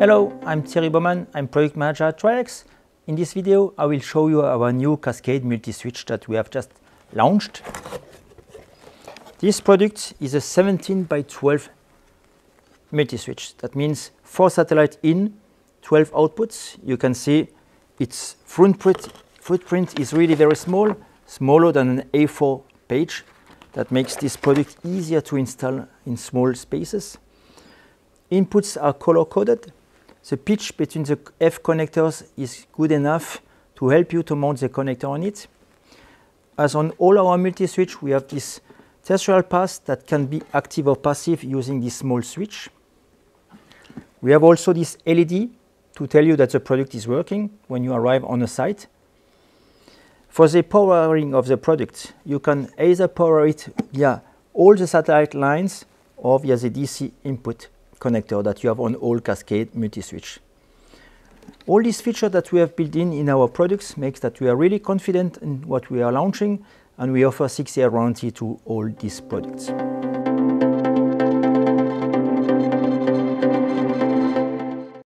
Hello, I'm Thierry Baumann, I'm Product Manager at Triax. In this video, I will show you our new Cascade multi-switch that we have just launched. This product is a 17 by 12 multi-switch. That means 4 satellites in, 12 outputs. You can see its footprint is really very small, smaller than an A4 page. That makes this product easier to install in small spaces. Inputs are color-coded. The pitch between the F connectors is good enough to help you to mount the connector on it. As on all our multi-switch, we have this terrestrial path that can be active or passive using this small switch. We have also this LED to tell you that the product is working when you arrive on a site. For the powering of the product, you can either power it via all the satellite lines or via the DC input connector that you have on all Cascade multi-switch. All these features that we have built in our products makes that we are really confident in what we are launching, and we offer 6-year warranty to all these products.